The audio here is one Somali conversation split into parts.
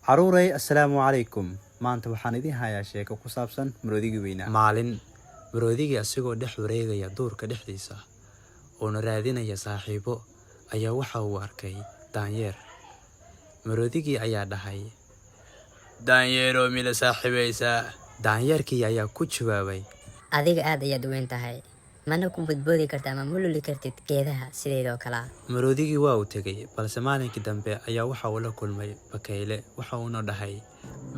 caruuray assalaamu calaykum. maanta waxaan idin hayaa sheeko ku saabsan maroodigii weynaa. maalin maroodigii asigoo dhex wareegaya duurka dhexdiisa oo raadinaya saaxiibo ayaa waxa uu arkay daanyeer. maroodigii ayaa dhahay, daanyeero mila saaxiibaysa. daanyeerkii ayaa ku jawaabay, adiga aad ayaad weyn tahay, mana ku badboodi kartaa ama mululi kartid geedaha sideedoo kale. maroodigii waa uu tegay, balse maalinkii dambe ayaa waxa uu la kulmay bakayle. waxa uuna dhahay,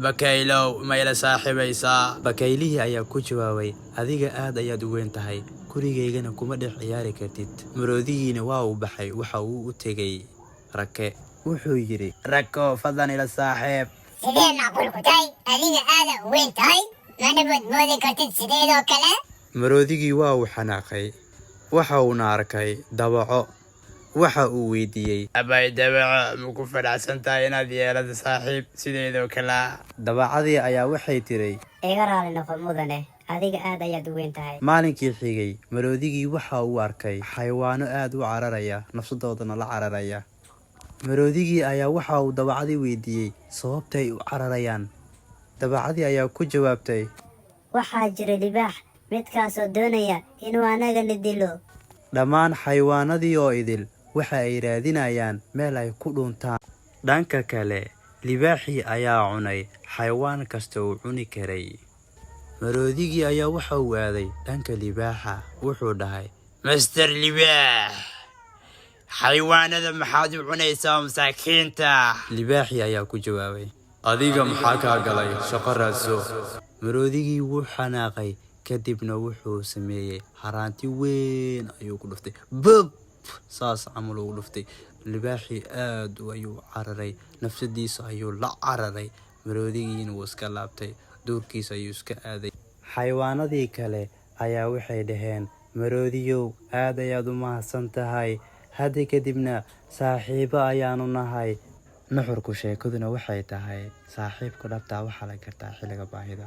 bakaylow ma ila saaxiibaysaa? bakaylihii ayaa ku jawaabay, adiga aad ayaad u weyn tahay, gurigaygana kuma dhex ciyaari kartid. maroodigina waa uu baxay. waxa uu u tegay rake. wuxuu yidhi, rako fadlan ila saaxiib. sidee macquul ku tahay? adiga aada u weyn tahay, mana badboodi kartid sideedoo kale. maroodigii waa uu xanaaqay. waxa uuna arkay dabaco. waxa uu weydiiyey, abay dabaco ma ku faraxsan tahay inaad yeelato saaxiib sideedoo kale? dabacadii ayaa waxay tiri, iga raali noqo mudane, adiga aad ayaad u weyn tahay. maalinkii xigay maroodigii waxa uu arkay xayawaano aad u cararaya, nafsadoodana la cararaya. maroodigii ayaa waxa uu dabacadii weydiiyey sababtay u cararayaan. dabacadii ayaa ku jawaabtay, waxaa jira libaax, midkaasoo doonaya inuu anagana dilo. dhammaan xayawaanadii oo idil waxa ay raadinayaan meel ay ku dhuntaan. dhanka kale libaaxii ayaa cunay xayawaan kasta uu cuni karay. maroodigii ayaa waxa uu aaday dhanka libaaxa. wuxuu dhahay, master libaax, xayawaanada maxaad u cunaysaa masaakiinta? libaaxii ayaa ku jawaabay, adiga maxaa kaa galay? shaqo raadso. maroodigii wuu xanaaqay, kadibna wuxuu sameeyey haraanti weyn ayuu ku dhuftay. bub saas camal ugu dhuftay. libaaxii aad ayuu cararay, nafsadiisa ayuu la cararay. maroodigii wuu iska laabtay, duurkiisa ayuu iska aaday. xayawaanadii kale ayaa waxay dhaheen, maroodiyow aad ayaad u mahadsan tahay, hadda kadibna saaxiibo ayaanu nahay. nuxurku sheekaduna waxay tahay, saaxiibka dhabtaa waxaa la gartaa xilliga baahida.